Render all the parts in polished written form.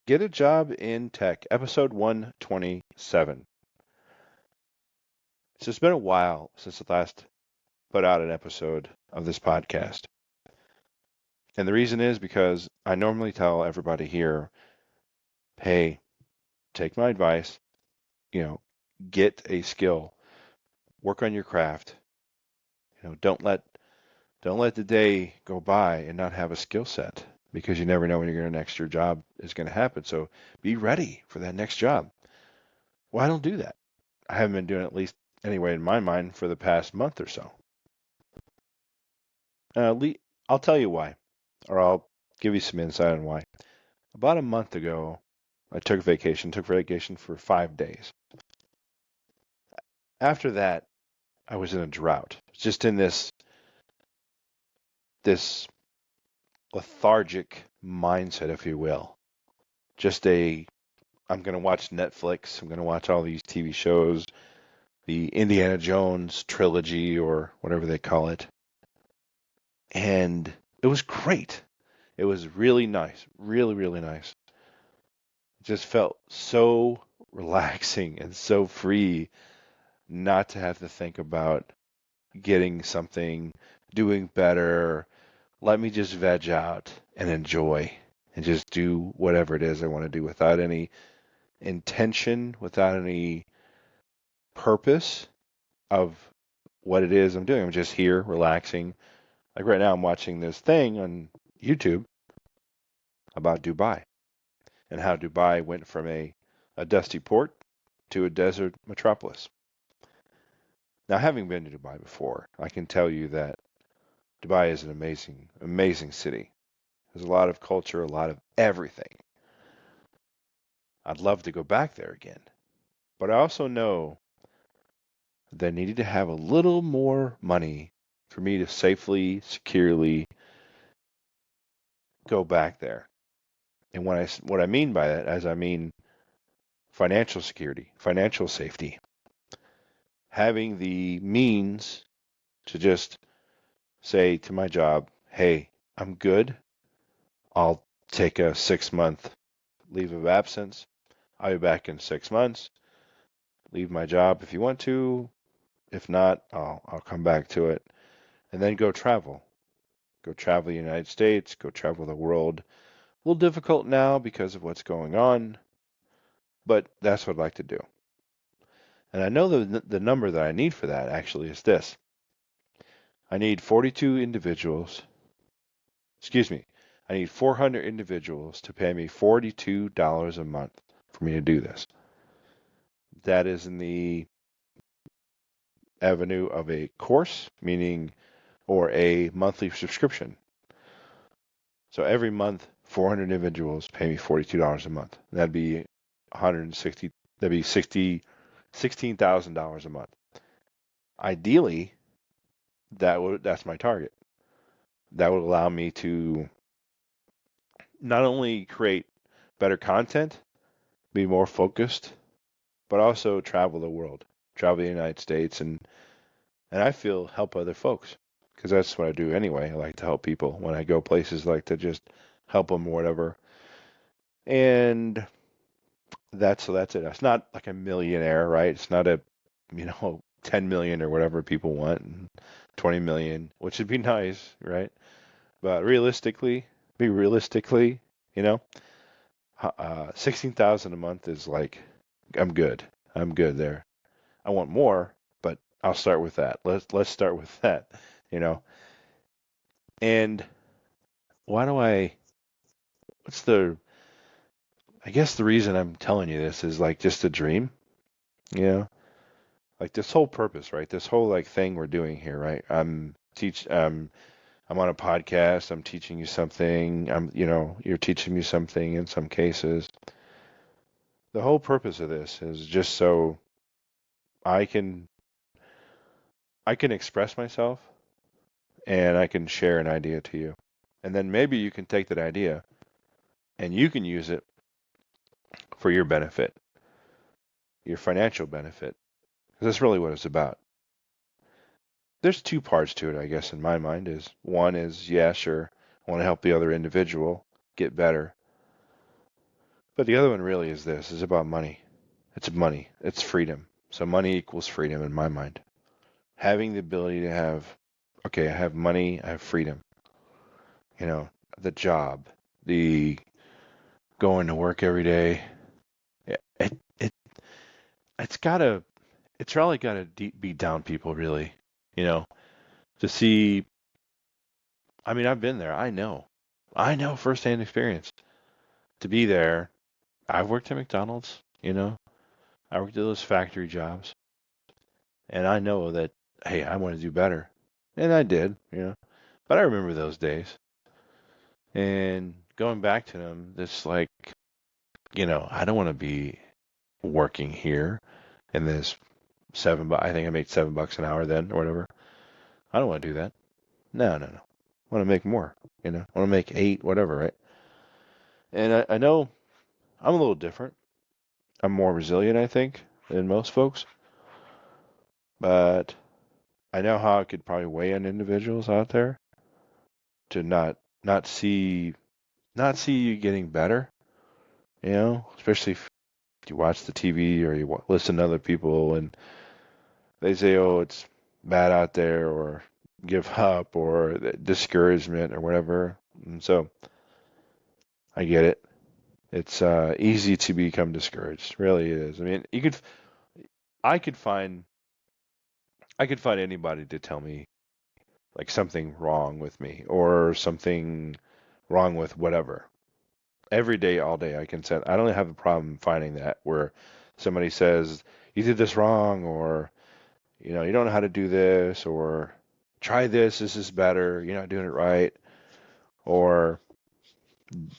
Get a Job in Tech, episode 127. So it's been a while since I last put out an episode of this podcast. And the reason is because I normally tell everybody here, hey, take my advice, you know, get a skill, work on your craft. Don't let the day go by and not have a skill set because you never know when your next your job is going to happen. So be ready for that next job. Well, I don't do that. I haven't been doing it, at least anyway in my mind, for the past month or so. I'll tell you why, or I'll give you some insight on why. About a month ago, I took vacation for 5 days. After that, I was in a drought, just in this lethargic mindset, if you will. I'm going to watch Netflix. I'm going to watch all these TV shows, the Indiana Jones trilogy or whatever they call it. And it was great. It was really nice, really, really nice. It just felt so relaxing and so free not to have to think about getting something, doing better. Let me just veg out and enjoy and just do whatever it is I want to do without any intention, without any purpose of what it is I'm doing. I'm just here relaxing. Like right now, I'm watching this thing on YouTube about Dubai and how Dubai went from a dusty port to a desert metropolis. Now, having been to Dubai before, I can tell you that Dubai is an amazing, amazing city. There's a lot of culture, a lot of everything. I'd love to go back there again. But I also know that I needed to have a little more money for me to safely, securely go back there. And what I mean by that, as I mean financial security, financial safety, having the means to just say to my job, hey, I'm good. I'll take a 6-month leave of absence. I'll be back in 6 months. Leave my job if you want to. If not, I'll come back to it. And then go travel. Go travel the United States. Go travel the world. A little difficult now because of what's going on, but that's what I'd like to do. And I know the number that I need for that actually is this. I need 42 individuals. Excuse me. I need 400 individuals to pay me $42 a month for me to do this. That is in the avenue of a course, meaning, or a monthly subscription. So every month, 400 individuals pay me $42 a month. That'd be 160. That'd be $16,000 a month. Ideally, that's my target. That would allow me to not only create better content, be more focused, but also travel the world, travel the United States, and I feel help other folks because that's what I do anyway. I like to help people when I go places, I like to just help them or whatever. And that's it. It's not like a millionaire, right? It's not a 10 million or whatever people want, and 20 million, which would be nice, right? But be realistically, you know, 16,000 a month is like, I'm good. I'm good there. I want more, but I'll start with that. Let's start with that, you know. And why do what's I guess the reason I'm telling you this is like just a dream, you know, like this whole purpose, right? This whole like thing we're doing here, right? I'm on a podcast, I'm teaching you something, you're teaching me something in some cases. The whole purpose of this is just so I can express myself and I can share an idea to you. And then maybe you can take that idea and you can use it for your benefit, your financial benefit. Because that's really what it's about. There's two parts to it, I guess, in my mind. Is one is, yeah, sure, I want to help the other individual get better. But the other one really is about money. It's money. It's freedom. So money equals freedom in my mind. Having the ability to have, okay, I have money, I have freedom. You know, the job, the going to work every day. It it's gotta, it's really gotta beat down people, really. You know, to see. I mean, I've been there. I know firsthand experience. To be there, I've worked at McDonald's. I worked at those factory jobs, and I know that. Hey, I want to do better, and I did. But I remember those days, and going back to them, this like, I don't want to be working here in this I think I made $7 an hour then or whatever. I don't want to do that. No, no, no. I want to make more. I want to make eight, whatever, right? And I know I'm a little different. I'm more resilient, I think, than most folks. But I know how it could probably weigh on individuals out there to not see not see you getting better. Especially if you watch the TV or you listen to other people and they say, "Oh, it's bad out there," or give up, or discouragement, or whatever. And so I get it. It's easy to become discouraged. Really, it is. I mean, I could find, I could find anybody to tell me like something wrong with me or something wrong with whatever. Every day, all day, I can say I don't have a problem finding that where somebody says you did this wrong, or you don't know how to do this, or try this. This is better. You're not doing it right, or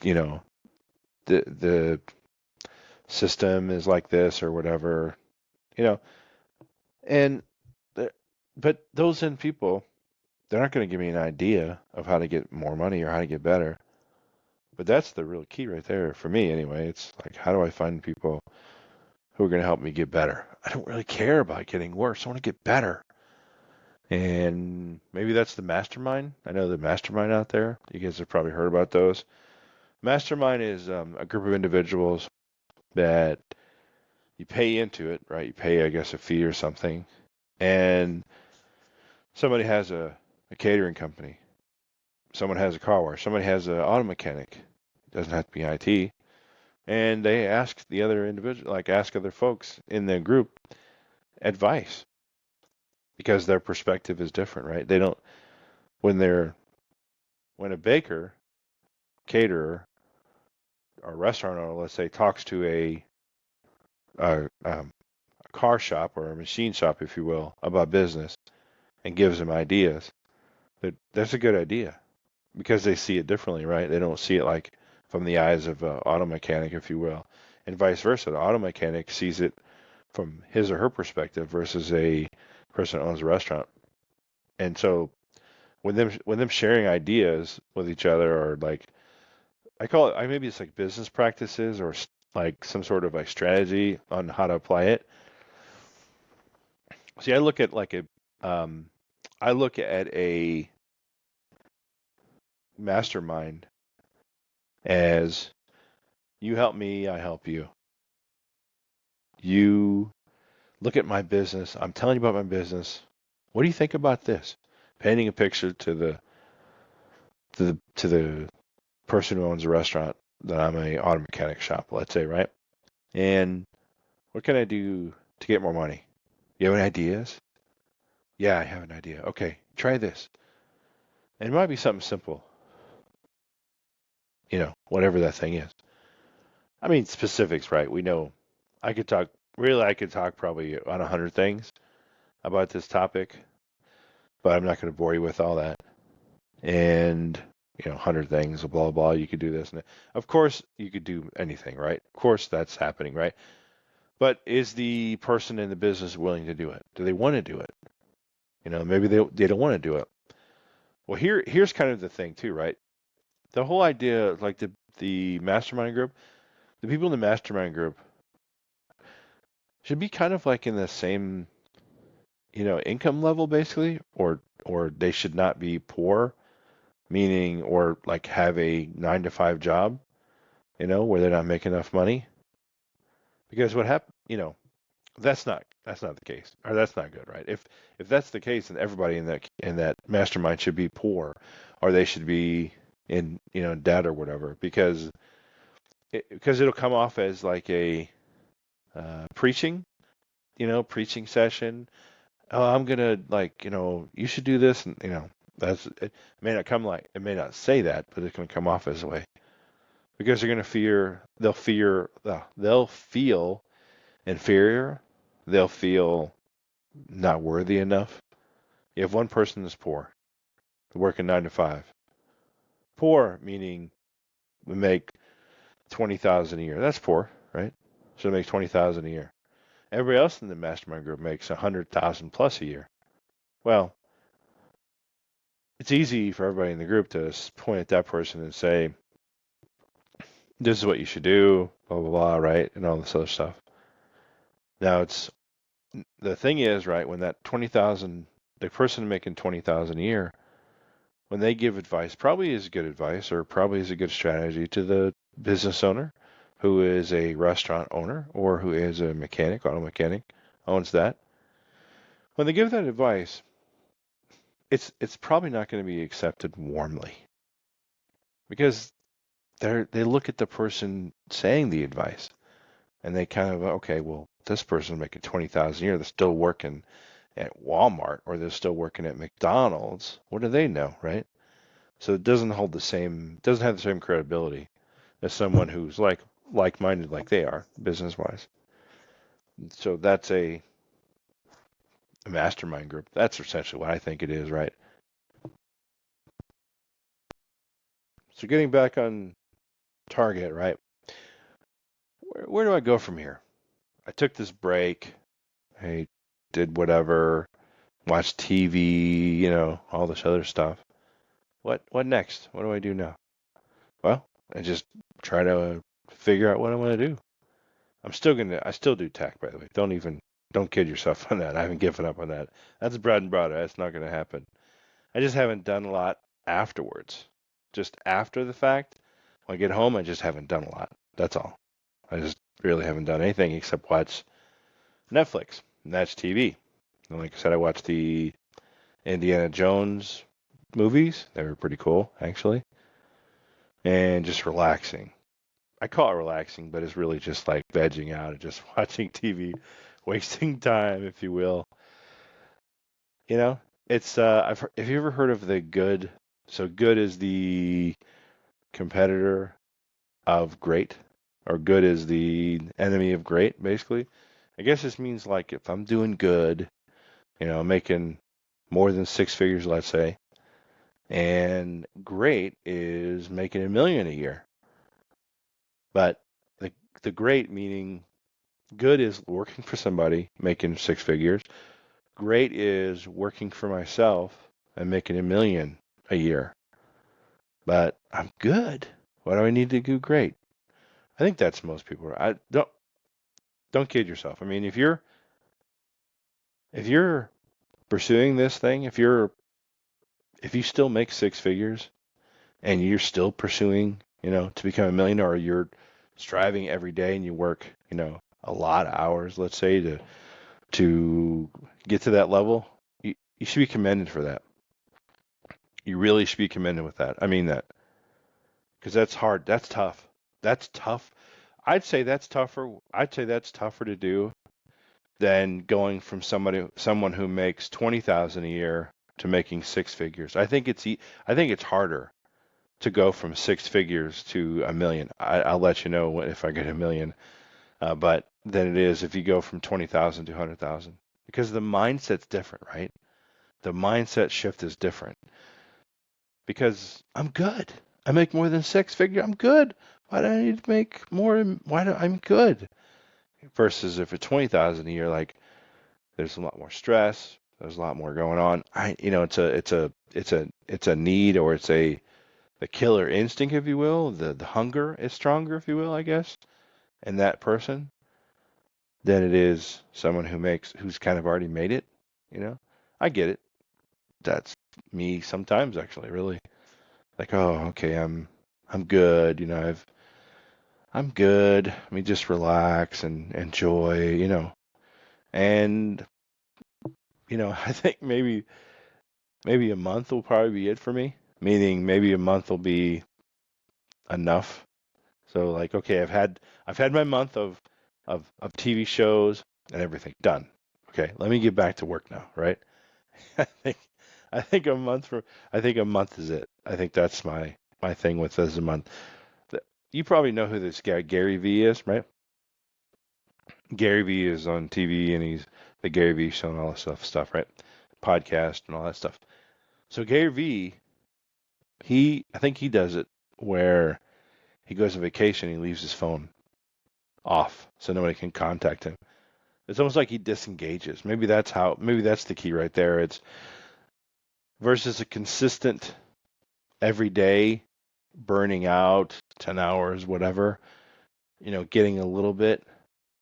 you know the system is like this or whatever. You know, and but those in people, they're not going to give me an idea of how to get more money or how to get better. But that's the real key right there for me, anyway. It's like, how do I find people who are going to help me get better? I don't really care about getting worse. I want to get better. And maybe that's the mastermind. I know the mastermind out there. You guys have probably heard about those. Mastermind is a group of individuals that you pay into it, right? You pay, I guess, a fee or something. And somebody has a catering company. Someone has a car wash. Somebody has an auto mechanic. It doesn't have to be IT. And they ask the other individual, like ask other folks in the group advice because their perspective is different, right? They don't when they're when a baker, caterer, or restaurant owner, let's say, talks to a car shop or a machine shop, if you will, about business and gives them ideas, that's a good idea because they see it differently, right? They don't see it like from the eyes of an auto mechanic, if you will, and vice versa. The auto mechanic sees it from his or her perspective versus a person who owns a restaurant. And so when them sharing ideas with each other, or like I call it, maybe it's like business practices or like some sort of like strategy on how to apply it. See, um, I look at a mastermind as you help me, I help you. You look at my business. I'm telling you about my business. What do you think about this? Painting a picture to the person who owns a restaurant that I'm a auto mechanic shop, let's say, right? And what can I do to get more money? You have any ideas? Yeah, I have an idea. Okay, try this. And it might be something simple, whatever that thing is. I mean, specifics, right? We know I could talk, really, I could talk probably on 100 things about this topic, but I'm not going to bore you with all that. And, 100 things, blah, blah, you could do this. And of course, you could do anything, right? Of course, that's happening, right? But is the person in the business willing to do it? Do they want to do it? Maybe they don't want to do it. Well, here's kind of the thing too, right? The whole idea, like the mastermind group, the people in the mastermind group should be kind of like in the same, income level basically, or they should not be poor, meaning or like have a 9 to 5 job. where they're not making enough money. Because what happened, that's not the case, or that's not good, right? If that's the case, then everybody in that mastermind should be poor, or they should be in debt or whatever, because it'll come off as like a preaching session. Oh, I'm gonna you should do this, and it may not come like it may not say that, but it's gonna come off as a way because they'll feel inferior, they'll feel not worthy enough. You have one person that's poor, working 9 to 5. Poor meaning we make 20,000 a year. That's poor, right? So they make 20,000 a year. Everybody else in the mastermind group makes 100,000 plus a year. Well, it's easy for everybody in the group to point at that person and say, "This is what you should do," blah blah blah, right, and all this other stuff. Now the thing is, right, when that 20,000, the person making 20,000 a year, when they give advice, probably is good advice or probably is a good strategy to the business owner who is a restaurant owner or who is a auto mechanic, owns that. When they give that advice, it's probably not going to be accepted warmly because they look at the person saying the advice and they kind of, okay, well, this person making 20,000 a year, they're still working at Walmart or they're still working at McDonald's. What do they know, right? So it doesn't have the same credibility as someone who's like-minded like they are business-wise. So that's a mastermind group. That's essentially what I think it is, right? So getting back on target, right? Where do I go from here? I took this break. I did whatever, watched TV, all this other stuff. What next? What do I do now? Well, I just try to figure out what I want to do. I still do tech, by the way. Don't kid yourself on that. I haven't given up on that. That's bread and butter. That's not going to happen. I just haven't done a lot afterwards. Just after the fact, when I get home, I just haven't done a lot. That's all. I just really haven't done anything except watch Netflix, and that's TV. And like I said, I watched the Indiana Jones movies. They were pretty cool, actually. And just relaxing. I call it relaxing, but it's really just like vegging out and just watching TV, wasting time, if you will. You know, it's have you ever heard of the good? So good is the competitor of great, or good is the enemy of great, basically. I guess this means like if I'm doing good, making more than six figures, let's say, and great is making 1 million a year. But the great meaning good is working for somebody making six figures. Great is working for myself and making 1 million a year. But I'm good. Why do I need to do great? I think that's most people. I don't kid yourself. I mean, if you're pursuing this thing, if you still make six figures and you're still pursuing, to become a millionaire, or you're striving every day and you work, a lot of hours, let's say, to get to that level, you should be commended for that. You really should be commended with that. I mean that. Because that's hard. That's tough. That's tough. I'd say that's tougher to do than going from someone who makes 20,000 a year to making six figures. I think it's harder to go from six figures to 1 million. I'll let you know if I get 1 million, but than it is if you go from 20,000 to 100,000, because the mindset's different, right? The mindset shift is different. Because I'm good. I make more than six figures. I'm good. Why do I need to make more? I'm good. Versus if it's 20,000 a year, like there's a lot more stress. There's a lot more going on. It's a need, or it's the killer instinct, if you will. The hunger is stronger, if you will, I guess, in that person than it is someone who's kind of already made it. I get it. That's me sometimes, actually, really. Like, oh, okay, I'm good. I'm good. Let me just relax and enjoy, And, I think maybe a month will probably be it for me. Meaning maybe a month will be enough. So like, okay, I've had my month of TV shows and everything done. Okay, let me get back to work now, right? I think I think a month is it. I think that's my thing with this a month. You probably know who this guy Gary Vee is, right? Gary Vee is on TV and he's the Gary Vee show and all that stuff, right? Podcast and all that stuff. So Gary Vee, I think he does it where he goes on vacation, he leaves his phone off so nobody can contact him. It's almost like he disengages. Maybe that's the key right there. It's versus a consistent every day burning out 10 hours, whatever, getting a little bit.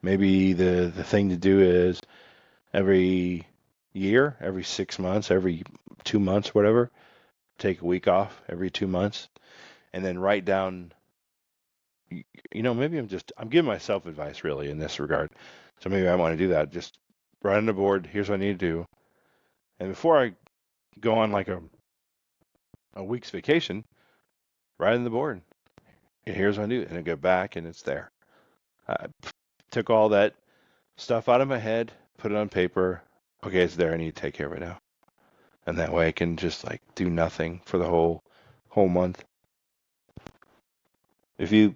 Maybe the thing to do is every year, every 6 months, every 2 months, whatever, take a week off every 2 months and then write down, maybe I'm giving myself advice really in this regard. So maybe I want to do that. Just write on the board, here's what I need to do. And before I go on like a week's vacation, write on the board, here's what I do. And I go back and it's there. I took all that stuff out of my head, put it on paper. Okay, it's there. I need to take care of it now. And that way I can just like do nothing for the whole month. If you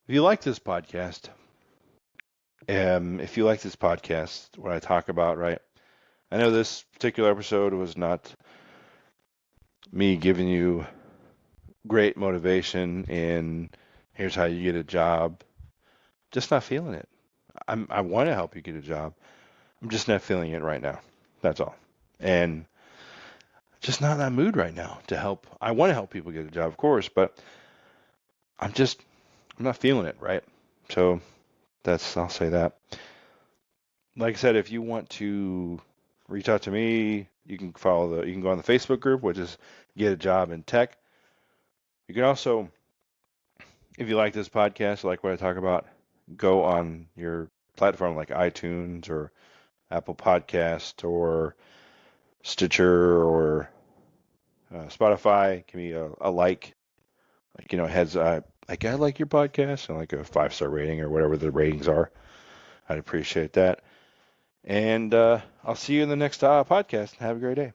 like this podcast, what I talk about, right? I know this particular episode was not me giving you great motivation in here's how you get a job. Just not feeling it. I want to help you get a job. I'm just not feeling it right now. That's all. And just not in that mood right now to help. I want to help people get a job, of course, but I'm not feeling it, right? So I'll say that. Like I said, if you want to reach out to me, you can go on the Facebook group, which is Get a Job in Tech. You can also, if you like this podcast, like what I talk about, go on your platform like iTunes or Apple Podcast or Stitcher or Spotify. Give me a like, heads like I like your podcast and like a 5-star rating or whatever the ratings are. I'd appreciate that. And I'll see you in the next podcast. Have a great day.